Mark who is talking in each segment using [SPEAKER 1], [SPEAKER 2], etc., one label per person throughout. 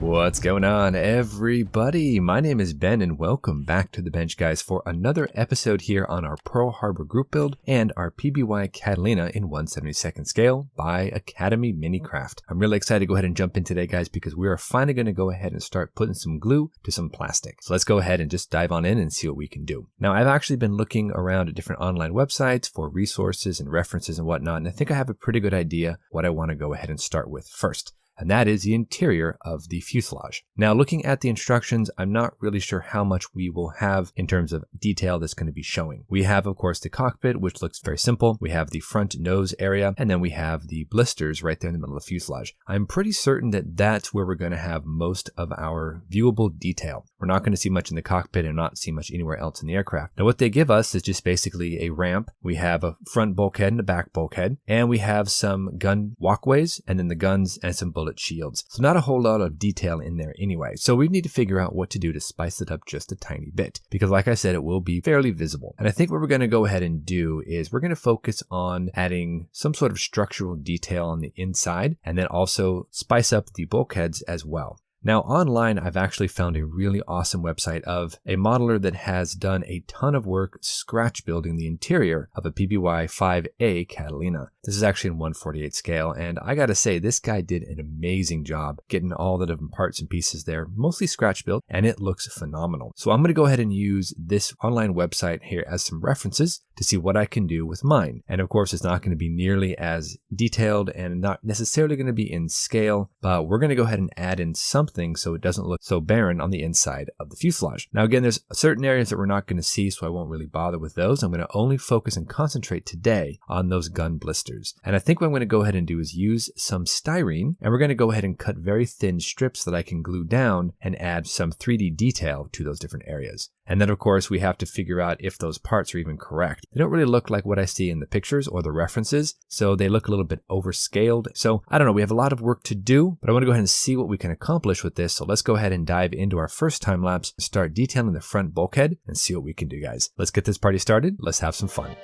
[SPEAKER 1] What's going on, everybody? My name is Ben and welcome back to the bench, guys, for another episode here on our Pearl Harbor Group Build and our PBY Catalina in 1/72nd scale by Academy Minicraft. I'm really excited to go ahead and jump in today, guys, because we are finally going to go ahead and start putting some glue to some plastic. So let's go ahead and just dive on in and see what we can do. Now, I've actually been looking around at different online websites for resources and references and whatnot, and I think I have a pretty good idea what I want to go ahead and start with first. And that is the interior of the fuselage. Now, looking at the instructions, I'm not really sure how much we will have in terms of detail that's going to be showing. We have, of course, the cockpit, which looks very simple. We have the front nose area, and then we have the blisters right there in the middle of the fuselage. I'm pretty certain that that's where we're going to have most of our viewable detail. We're not going to see much in the cockpit and not see much anywhere else in the aircraft. Now, what they give us is just basically a ramp. We have a front bulkhead and a back bulkhead, and we have some gun walkways, and then the guns and some bullet shields. So not a whole lot of detail in there anyway. So we need to figure out what to do to spice it up just a tiny bit, because like I said, it will be fairly visible. And I think what we're going to go ahead and do is we're going to focus on adding some sort of structural detail on the inside, and then also spice up the bulkheads as well. Now, online, I've actually found a really awesome website of a modeler that has done a ton of work scratch building the interior of a PBY-5 Catalina. This is actually in 1/48 scale, and I gotta say, this guy did an amazing job getting all the different parts and pieces there, mostly scratch built, and it looks phenomenal. So I'm gonna go ahead and use this online website here as some references to see what I can do with mine. And of course, it's not gonna be nearly as detailed and not necessarily gonna be in scale, but we're gonna go ahead and add in something so it doesn't look so barren on the inside of the fuselage. Now again, there's certain areas that we're not going to see, so I won't really bother with those. I'm going to only focus and concentrate today on those gun blisters. And I think what I'm going to go ahead and do is use some styrene, and we're going to go ahead and cut very thin strips that I can glue down and add some 3D detail to those different areas. And then of course we have to figure out if those parts are even correct. They don't really look like what I see in the pictures or the references, so they look a little bit overscaled. So I don't know, we have a lot of work to do, but I want to go ahead and see what we can accomplish with this. So let's go ahead and dive into our first time lapse, start detailing the front bulkhead and see what we can do, guys. Let's get this party started. Let's have some fun.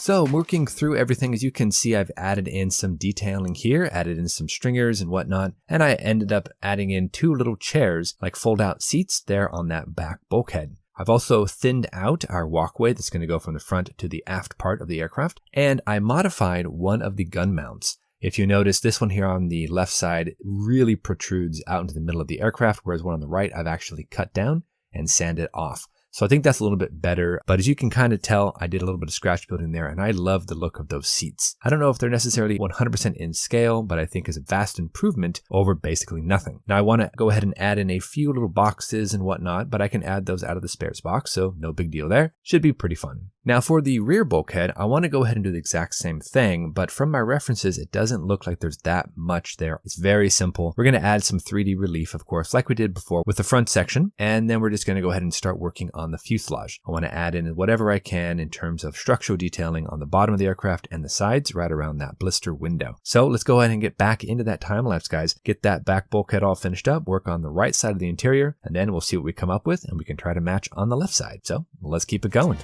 [SPEAKER 1] So working through everything, as you can see, I've added in some detailing here, added in some stringers and whatnot, and I ended up adding in two little chairs, like fold-out seats there on that back bulkhead. I've also thinned out our walkway that's going to go from the front to the aft part of the aircraft, and I modified one of the gun mounts. If you notice, this one here on the left side really protrudes out into the middle of the aircraft, whereas one on the right I've actually cut down and sanded off. So I think that's a little bit better. But as you can kind of tell, I did a little bit of scratch building there, and I love the look of those seats. I don't know if they're necessarily 100% in scale, but I think is a vast improvement over basically nothing. Now I want to go ahead and add in a few little boxes and whatnot, but I can add those out of the spares box, so no big deal there. Should be pretty fun. Now for the rear bulkhead, I want to go ahead and do the exact same thing, but from my references, it doesn't look like there's that much there. It's very simple. We're going to add some 3D relief, of course, like we did before with the front section, and then we're just going to go ahead and start working on the fuselage. I want to add in whatever I can in terms of structural detailing on the bottom of the aircraft and the sides right around that blister window. So let's go ahead and get back into that time lapse, guys. Get that back bulkhead all finished up, work on the right side of the interior, and then we'll see what we come up with, and we can try to match on the left side. So let's keep it going.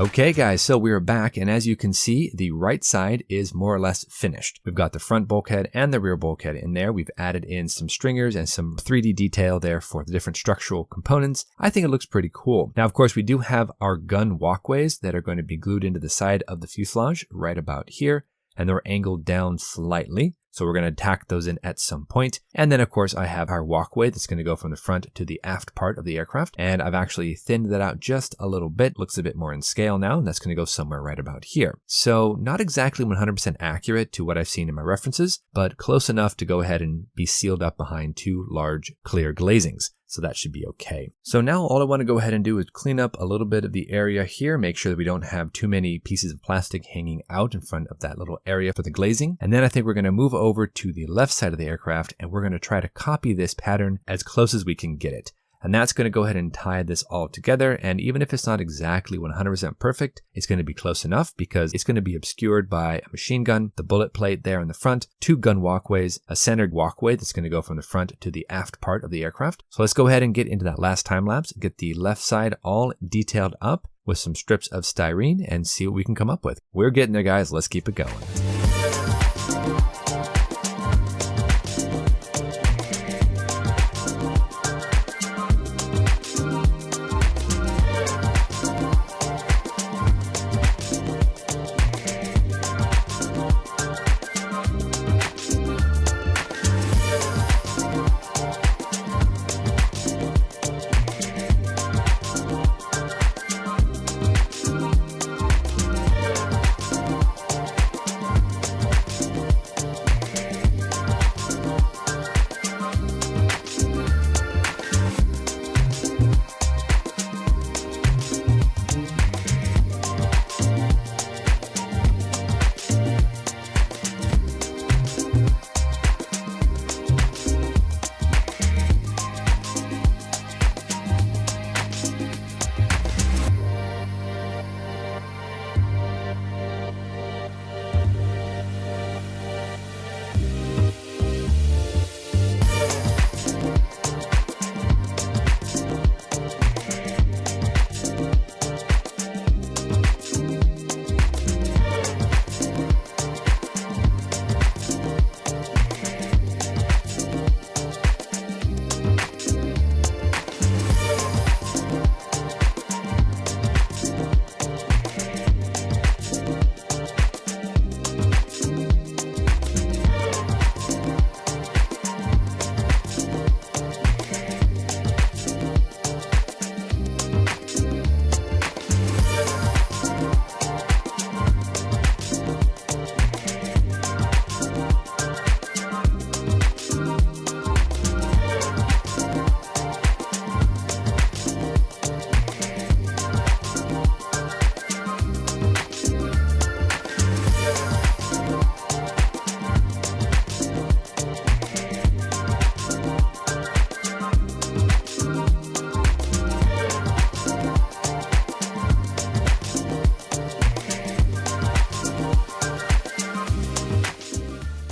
[SPEAKER 1] Okay guys, so we are back, and as you can see, the right side is more or less finished. We've got the front bulkhead and the rear bulkhead in there. We've added in some stringers and some 3D detail there for the different structural components. I think it looks pretty cool. Now, of course, we do have our gun walkways that are going to be glued into the side of the fuselage right about here, and they're angled down slightly. So we're going to tack those in at some point. And then of course I have our walkway that's going to go from the front to the aft part of the aircraft. And I've actually thinned that out just a little bit. Looks a bit more in scale now. And that's going to go somewhere right about here. So not exactly 100% accurate to what I've seen in my references, but close enough to go ahead and be sealed up behind two large clear glazings. So that should be okay. So now all I want to go ahead and do is clean up a little bit of the area here, make sure that we don't have too many pieces of plastic hanging out in front of that little area for the glazing. And then I think we're going to move over to the left side of the aircraft, and we're going to try to copy this pattern as close as we can get it. And that's going to go ahead and tie this all together. And even if it's not exactly 100% perfect, it's going to be close enough because it's going to be obscured by a machine gun, the bullet plate there in the front, two gun walkways, a centered walkway that's going to go from the front to the aft part of the aircraft. So let's go ahead and get into that last time lapse, get the left side all detailed up with some strips of styrene and see what we can come up with. We're getting there, guys. Let's keep it going.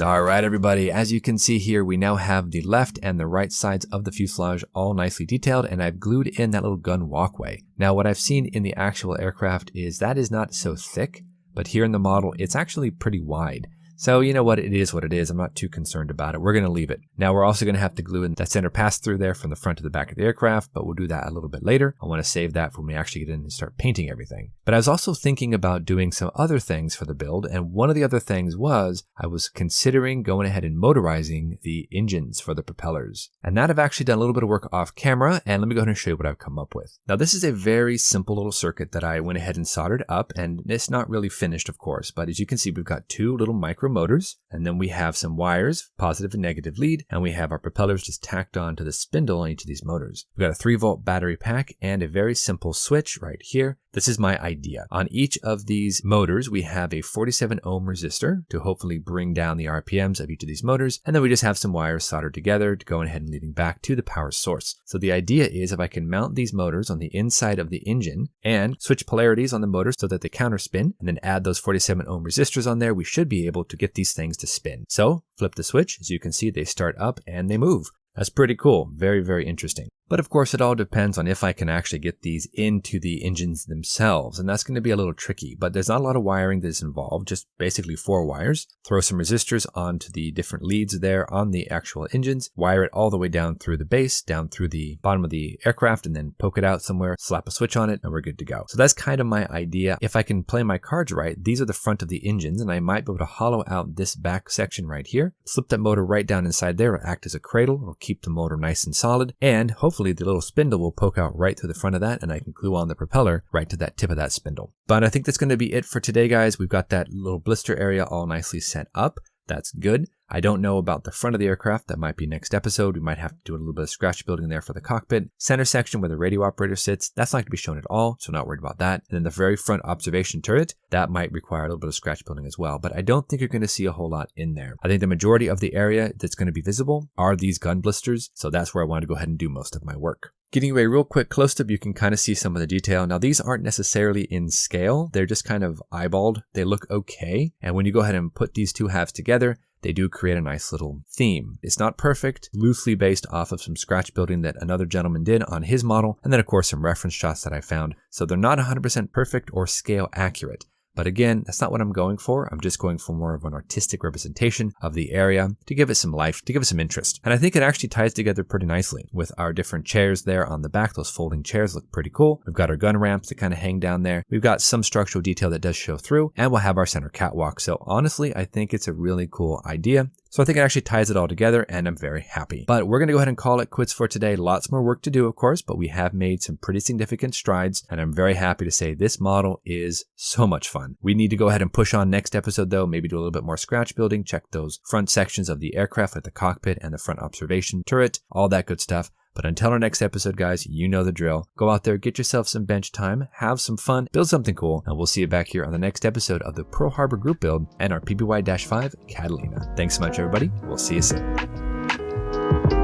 [SPEAKER 1] All right, everybody, as you can see here, we now have the left and the right sides of the fuselage all nicely detailed, and I've glued in that little gun walkway. Now, what I've seen in the actual aircraft is that is not so thick, but here in the model, it's actually pretty wide. So you know what, it is what it is. I'm not too concerned about it. We're going to leave it. Now we're also going to have to glue in that center pass through there from the front to the back of the aircraft, but we'll do that a little bit later. I want to save that for when we actually get in and start painting everything. But I was also thinking about doing some other things for the build, and one of the other things was I was considering going ahead and motorizing the engines for the propellers. And that I've actually done a little bit of work off camera, and let me go ahead and show you what I've come up with. Now this is a very simple little circuit that I went ahead and soldered up, and it's not really finished, of course, but as you can see, we've got two little micro motors, and then we have some wires, positive and negative lead, and we have our propellers just tacked on to the spindle on each of these motors. We've got a 3-volt battery pack and a very simple switch right here. This is my idea. On each of these motors, we have a 47 ohm resistor to hopefully bring down the RPMs of each of these motors, and then we just have some wires soldered together to go ahead and leading back to the power source. So the idea is if I can mount these motors on the inside of the engine and switch polarities on the motors so that they counterspin, and then add those 47 ohm resistors on there, we should be able to get these things to spin. So flip the switch, as you can see, they start up and they move. That's pretty cool. Very, very interesting. But of course, it all depends on if I can actually get these into the engines themselves, and that's going to be a little tricky, but there's not a lot of wiring that's involved, just basically 4 wires. Throw some resistors onto the different leads there on the actual engines, wire it all the way down through the base, down through the bottom of the aircraft, and then poke it out somewhere, slap a switch on it, and we're good to go. So that's kind of my idea. If I can play my cards right, these are the front of the engines, and I might be able to hollow out this back section right here, slip that motor right down inside there, it'll act as a cradle, it'll keep the motor nice and solid, and hopefully the little spindle will poke out right through the front of that, and I can glue on the propeller right to that tip of that spindle. But I think that's going to be it for today, guys. We've got that little blister area all nicely set up. That's good. I don't know about the front of the aircraft. That might be next episode. We might have to do a little bit of scratch building there for the cockpit. Center section where the radio operator sits, that's not going to be shown at all, so not worried about that. And then the very front observation turret, that might require a little bit of scratch building as well, but I don't think you're going to see a whole lot in there. I think the majority of the area that's going to be visible are these gun blisters, so that's where I want to go ahead and do most of my work. Getting you a real quick close-up, you can kind of see some of the detail. Now, these aren't necessarily in scale. They're just kind of eyeballed. They look okay. And when you go ahead and put these two halves together, they do create a nice little theme. It's not perfect, loosely based off of some scratch building that another gentleman did on his model, and then of course some reference shots that I found. So they're not 100% perfect or scale accurate. But again, that's not what I'm going for. I'm just going for more of an artistic representation of the area to give it some life, to give it some interest. And I think it actually ties together pretty nicely with our different chairs there on the back. Those folding chairs look pretty cool. We've got our gun ramps that kind of hang down there. We've got some structural detail that does show through, and we'll have our center catwalk. So honestly, I think it's a really cool idea. So I think it actually ties it all together, and I'm very happy. But we're going to go ahead and call it quits for today. Lots more work to do, of course, but we have made some pretty significant strides, and I'm very happy to say this model is so much fun. We need to go ahead and push on next episode, though, maybe do a little bit more scratch building, check those front sections of the aircraft like the cockpit and the front observation turret, all that good stuff. But until our next episode, guys, you know the drill. Go out there, get yourself some bench time, have some fun, build something cool, and we'll see you back here on the next episode of the Pearl Harbor Group Build and our PBY-5 Catalina. Thanks so much, everybody. We'll see you soon.